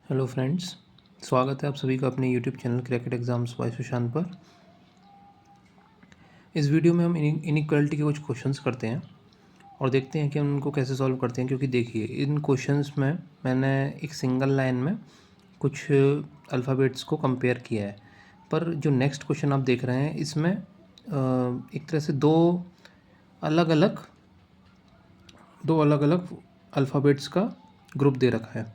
Hello friends, स्वागत है आप सभी का अपने YouTube channel crack it exams by Sushant पर। इस वीडियो में हम इनइक्वालिटी के कुछ क्वेश्चंस करते हैं और देखते हैं कि हम उनको कैसे सॉल्व करते हैं। क्योंकि देखिए, इन क्वेश्चंस में मैंने एक सिंगल लाइन में कुछ अल्फ़ाबेट्स को कंपेयर किया है, पर जो नेक्स्ट क्वेश्चन आप देख रहे हैं इसमें एक तरह से दो अलग अलग अल्फ़ाबेट्स का ग्रुप दे रखा है,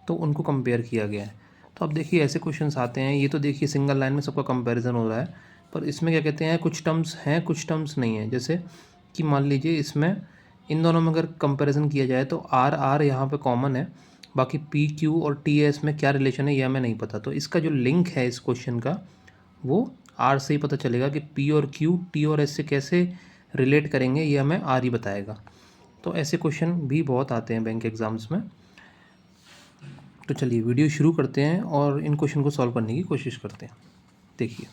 तो उनको कंपेयर किया गया है। तो अब देखिए ऐसे क्वेश्चंस आते हैं। ये तो देखिए सिंगल लाइन में सबका कंपैरिजन हो रहा है, पर इसमें क्या कहते हैं, कुछ टर्म्स हैं कुछ टर्म्स नहीं हैं। जैसे कि मान लीजिए इसमें इन दोनों में अगर कंपैरिजन किया जाए तो आर आर यहाँ पे कॉमन है, बाकी पी क्यू और टी एस में क्या रिलेशन है यह हमें नहीं पता। तो इसका जो लिंक है इस क्वेश्चन का वो आर से ही पता चलेगा कि पी और क्यू टी और एस से कैसे रिलेट करेंगे, ये हमें आर ही बताएगा। तो ऐसे क्वेश्चन भी बहुत आते हैं बैंक एग्ज़ाम्स में। तो चलिए वीडियो शुरू करते हैं और इन क्वेश्चन को सॉल्व करने की कोशिश करते हैं। देखिए,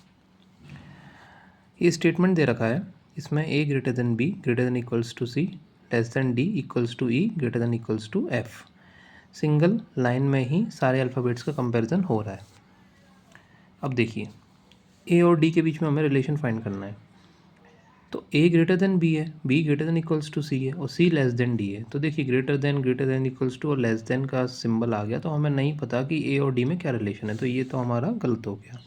ये स्टेटमेंट दे रखा है, इसमें a greater than b greater than equals to c less than d equals to e greater then equals to f। Single line में ही सारे अल्फ़ाबेट्स का कंपैरिजन हो रहा है। अब देखिए, a और d के बीच में हमें रिलेशन फाइंड करना है। तो a ग्रेटर देन b है, b greater than equals to c है और c लेस देन d है। तो देखिए ग्रेटर देन इक्वल्स टू और लेस देन का सिंबल आ गया, तो हमें नहीं पता कि a और d में क्या रिलेशन है, तो ये तो हमारा गलत हो गया।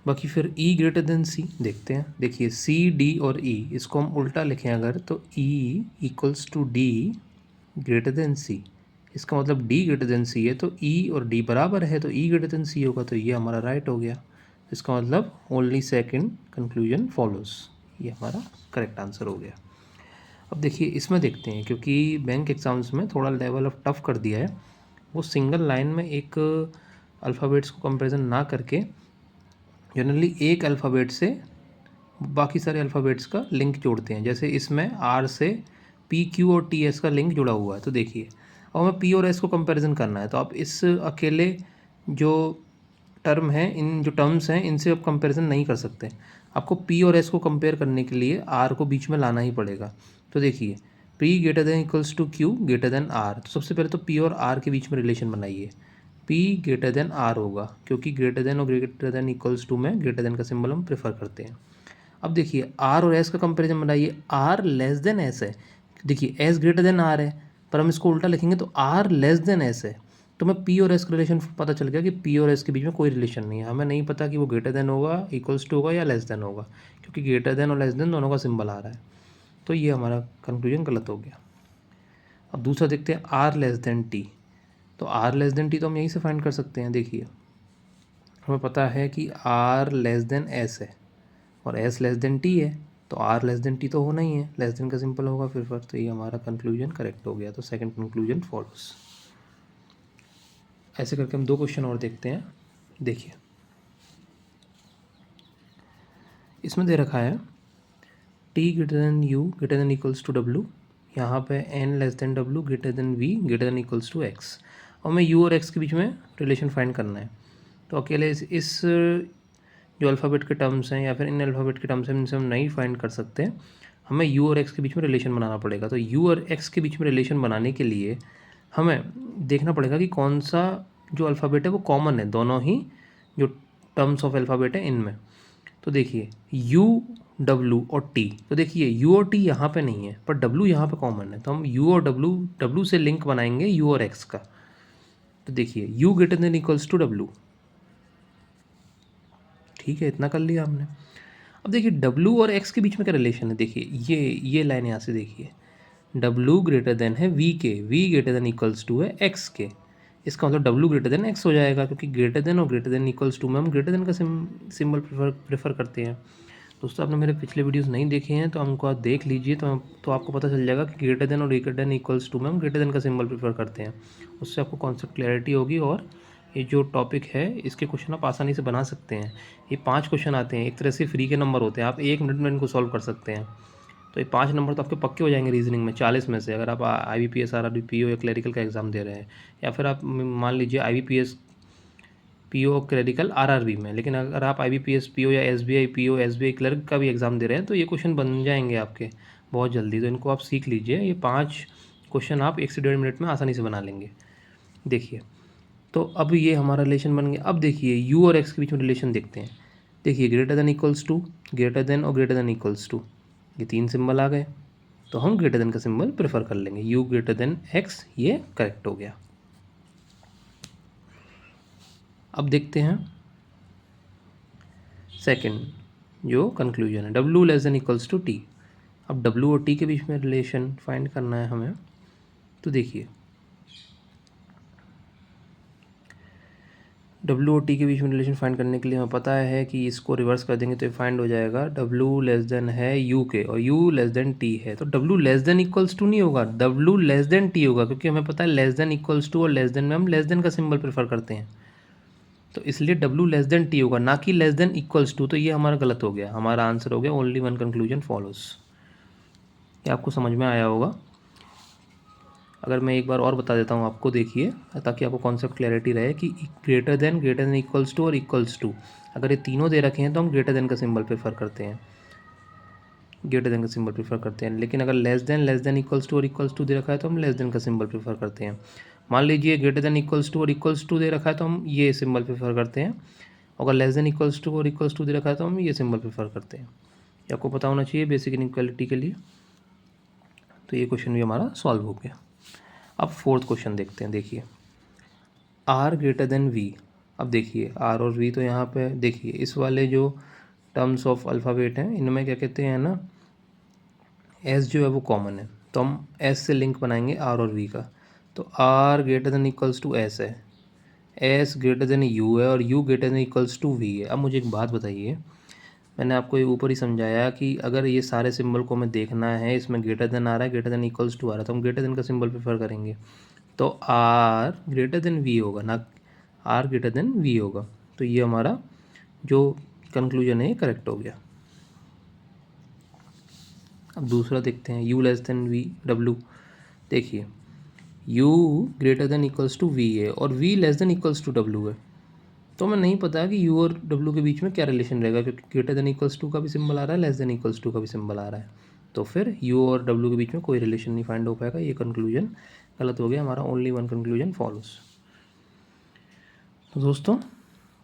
बाकी फिर e ग्रेटर देन c देखते हैं। देखिए c d और e इसको हम उल्टा लिखें अगर, तो e equals to d greater than c। इसका मतलब d ग्रेटर देन c है तो e और d बराबर है, तो e ग्रेटर देन c होगा, तो ये हमारा राइट हो गया। इसका मतलब ओनली सेकंड कंक्लूजन फॉलोस, ये हमारा करेक्ट आंसर हो गया। अब देखिए इसमें देखते हैं, क्योंकि बैंक एग्ज़ाम्स में थोड़ा लेवल ऑफ टफ कर दिया है। वो सिंगल लाइन में एक अल्फ़ाबेट्स को कंपैरिजन ना करके जनरली एक अल्फ़ाबेट से बाकी सारे अल्फ़ाबेट्स का लिंक जोड़ते हैं। जैसे इसमें आर से पी क्यू और टी एस का लिंक जुड़ा हुआ है, तो देखिए और हमें पी और एस को कंपैरिजन करना है, तो आप इस अकेले जो टर्म हैं, इन जो टर्म्स हैं इनसे आप कंपैरिजन नहीं कर सकते। आपको पी और एस को कंपेयर करने के लिए आर को बीच में लाना ही पड़ेगा। तो देखिए P greater then equals to Q greater than R, तो सबसे पहले तो पी और आर के बीच में रिलेशन बनाइए। पी ग्रेटर देन आर होगा, क्योंकि ग्रेटर देन और ग्रेटर देन इक्वल्स टू में ग्रेटर देन का सिंबल हम प्रेफर करते हैं। अब देखिए आर और एस का कंपैरिजन बनाइए। आर लेस देन एस है, देखिए एस ग्रेटर देन आर है, पर हम इसको उल्टा लिखेंगे तो आर लेस देन एस है। तो मैं पी और एस का रिलेशन पता चल गया कि पी और एस के बीच में कोई रिलेशन नहीं है। हमें नहीं पता कि वो ग्रेटर देन होगा, इक्वल्स टू होगा या लेस देन होगा, क्योंकि ग्रेटर देन और लेस देन दोनों का सिंबल आ रहा है। तो ये हमारा कंक्लूजन गलत हो गया। अब दूसरा देखते हैं, आर लेस देन टी। तो आर लेस देन टी तो हम यहीं से फाइंड कर सकते हैं। देखिए हमें पता है कि आर लेस देन एस है और एस लेस देन टी है, तो आर लेस देन टी तो होना ही है, लेस देन का सिंपल होगा फिर तो ये हमारा कंक्लूजन करेक्ट हो गया। तो सेकंड कंक्लूजन फॉलोस। ऐसे करके हम दो क्वेश्चन और देखते हैं। देखिए इसमें दे रखा है T greater than U greater then equals to W, यहाँ पे N less than W greater than V greater then equals to X, और हमें यू और एक्स के बीच में रिलेशन फाइंड करना है। तो अकेले इस जो अल्फ़ाबेट के टर्म्स हैं या फिर इन अल्फ़ाबेट के टर्म्स हैं इनसे हम नहीं फाइंड कर सकते, हमें यू और एक्स के बीच में रिलेशन बनाना पड़ेगा। तो यू और एक्स के बीच में रिलेशन बनाने के लिए हमें देखना पड़ेगा कि कौन सा जो अल्फ़ाबेट है वो कॉमन है दोनों ही जो टर्म्स ऑफ अल्फ़ाबेट है इनमें। तो देखिए यू डब्लू और टी, तो देखिए यू और टी यहाँ पे नहीं है पर डब्लू यहाँ पे कॉमन है, तो हम यू और डब्लू से लिंक बनाएंगे यू और एक्स का। तो देखिए U greater then equals to W, ठीक है, इतना कर लिया हमने। अब देखिए डब्लू और एक्स के बीच में क्या रिलेशन है। देखिए ये लाइन यहाँ से देखिए, डब्लू ग्रेटर देन है वी के, V greater then equals to है एक्स के। इसका मतलब डब्लू ग्रेटर देन एक्स हो जाएगा, क्योंकि ग्रेटर देन और ग्रेटर देन इक्वल्स टू में हम ग्रेटर देन का सिंबल प्रेफर करते हैं। दोस्तों आपने मेरे पिछले वीडियोस नहीं देखे हैं तो हमको आप देख लीजिए, तो आपको पता चल जाएगा कि ग्रेटर देन और ग्रेटर देन इक्वल्स टू में हम ग्रेटर देन का सिंबल प्रेफर करते हैं। उससे आपको कॉन्सेप्ट क्लैरिटी होगी और ये जो टॉपिक है इसके क्वेश्चन आप आसानी से बना सकते हैं। ये 5 क्वेश्चन आते हैं, एक तरह से फ्री के नंबर होते हैं, आप 1 मिनट में इनको सॉल्व कर सकते हैं। तो ये 5 नंबर तो आपके पक्के हो जाएंगे रीजनिंग में 40 में से, अगर आप IBPS RRB PO या क्लरिकल का एग्ज़ाम दे रहे हैं, या फिर आप मान लीजिए IBPS PO क्लरिकल RRB में। लेकिन अगर आप IBPS PO या SBI PO SBI क्लर्क का भी एग्ज़ाम दे रहे हैं तो ये क्वेश्चन बन जाएंगे आपके बहुत जल्दी। तो इनको आप सीख लीजिए, ये 5 क्वेश्चन आप 1 से 1.5 मिनट में आसानी से बना लेंगे। देखिए, तो अब ये हमारा रिलेशन बन गया। अब देखिए u और x के बीच में रिलेशन देखते हैं। देखिए greater then equals to, greater than और ग्रेटर देन इक्वल्स टू, ये 3 सिंबल आ गए, तो हम ग्रेटर देन का सिंबल प्रेफर कर लेंगे। u ग्रेटर देन x, ये करेक्ट हो गया। अब देखते हैं सेकंड जो कंक्लूजन है, w less than equals to t। अब w और t के बीच में रिलेशन फाइंड करना है हमें। तो देखिए w और t के बीच में रिलेशन फाइंड करने के लिए हमें पता है कि इसको रिवर्स कर देंगे तो ये फाइंड हो जाएगा w लेस देन है u के और u लेस देन t है, तो w less than equals to नहीं होगा, w लेस देन t होगा, क्योंकि हमें पता है लेस देन इक्वल्स टू और लेस देन में हम लेस देन का सिंबल प्रेफर करते हैं, तो इसलिए w लेस देन t होगा, ना कि लेस देन इक्वल्स टू। तो ये हमारा गलत हो गया, हमारा आंसर हो गया ओनली वन कंक्लूजन फॉलोस। ये आपको समझ में आया होगा। अगर मैं एक बार और बता देता हूँ आपको, देखिए, ताकि आपको कॉन्सेप्ट क्लैरिटी रहे कि ग्रेटर देन इक्वल्स टू और इक्वल्स टू, अगर ये तीनों दे रखे हैं तो हम ग्रेटर देन का सिंबल प्रेफर करते हैं, ग्रेटर देन का सिंबल प्रेफर करते हैं। लेकिन अगर लेस देन इक्वल्स टू और इक्वल्स टू दे रखा है तो हम लेस देन का सिंबल प्रेफर करते हैं। मान लीजिए ग्रेटर देन इक्वल्स टू और इक्वल्स टू दे रखा है तो हम ये सिंबल प्रेफर करते हैं, अगर लेस देन इक्वल्स टू और इक्वल्स टू दे रखा है तो हम ये सिंबल प्रेफर करते हैं। ये आपको पता होना चाहिए बेसिक इनइक्वालिटी के लिए। तो ये क्वेश्चन भी हमारा सॉल्व हो गया। अब फोर्थ क्वेश्चन देखते हैं। देखिए आर ग्रेटर देन वी। अब देखिए आर और वी, तो यहाँ पे देखिए इस वाले जो टर्म्स ऑफ अल्फ़ाबेट हैं इनमें क्या कहते हैं ना, एस जो है वो कॉमन है, तो हम एस से लिंक बनाएंगे आर और वी का। तो R greater then equals to S है, एस ग्रेटर देन यू है और U greater then equals to V है। अब मुझे एक बात बताइए, मैंने आपको ये ऊपर ही समझाया कि अगर ये सारे सिंबल को हमें देखना है, इसमें ग्रेटर देन आ रहा है, ग्रेटर देन इक्वल्स टू आ रहा है, तो हम ग्रेटर देन का सिंबल प्रेफर करेंगे, तो आर ग्रेटर देन वी होगा, ना आर ग्रेटर देन वी होगा। तो ये हमारा जो कंक्लूजन है ये करेक्ट हो गया। अब दूसरा देखते हैं, u less than V w। देखिए u greater then equals to v है और v less than equals to w है, तो हमें नहीं पता कि u और w के बीच में क्या रिलेशन रहेगा, क्योंकि ग्रेटर देन इक्वल्स टू का भी सिंबल आ रहा है, लेस देन इक्वल्स टू का भी सिंबल आ रहा है, तो फिर u और w के बीच में कोई रिलेशन नहीं फाइंड हो पाएगा। ये कंक्लूजन गलत हो गया हमारा, ओनली वन कंक्लूजन फॉलोस। तो दोस्तों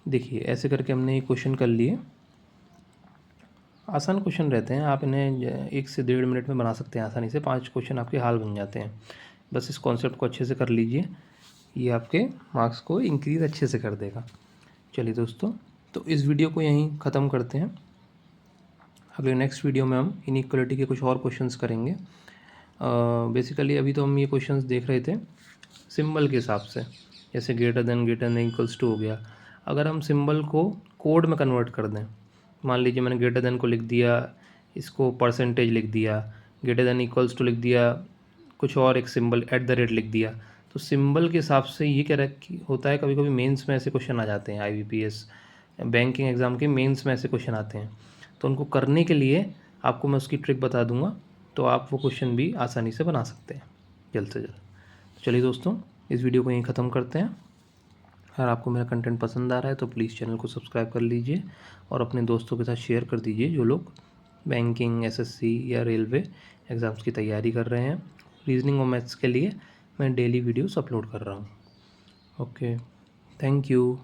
देखिए ऐसे करके हमने ये क्वेश्चन कर लिए। आसान क्वेश्चन रहते हैं, आप इन्हें 1 से 1.5 मिनट में बना सकते हैं आसानी से, 5 क्वेश्चन आपके हाल बन जाते हैं। बस इस कॉन्सेप्ट को अच्छे से कर लीजिए, ये आपके मार्क्स को इंक्रीज़ अच्छे से कर देगा। चलिए दोस्तों, तो इस वीडियो को यहीं ख़त्म करते हैं। अगले नेक्स्ट वीडियो में हम इनइक्वालिटी के कुछ और क्वेश्चंस करेंगे। बेसिकली अभी तो हम ये क्वेश्चंस देख रहे थे सिंबल के हिसाब से, जैसे ग्रेटर देन इक्वल्स टू हो गया। अगर हम सिंबल को कोड में कन्वर्ट कर दें, मान लीजिए मैंने ग्रेटर देन को लिख दिया, इसको परसेंटेज लिख दिया, ग्रेटर देन इक्वल्स टू लिख दिया, कुछ और एक सिंबल @ लिख दिया, तो सिंबल के हिसाब से ये क्या होता है, कभी कभी मेंस में ऐसे क्वेश्चन आ जाते हैं, IBPS बैंकिंग एग्ज़ाम के मेंस में ऐसे क्वेश्चन आते हैं, तो उनको करने के लिए आपको मैं उसकी ट्रिक बता दूंगा, तो आप वो क्वेश्चन भी आसानी से बना सकते हैं जल्द से जल्द। चलिए दोस्तों, इस वीडियो को यहीं ख़त्म करते हैं। अगर आपको मेरा कंटेंट पसंद आ रहा है तो प्लीज़ चैनल को सब्सक्राइब कर लीजिए और अपने दोस्तों के साथ शेयर कर दीजिए जो लोग बैंकिंग, SSC या रेलवे एग्ज़ाम्स की तैयारी कर रहे हैं। रीजनिंग और मैथ्स के लिए मैं डेली वीडियोस अपलोड कर रहा हूँ। Okay, thank you.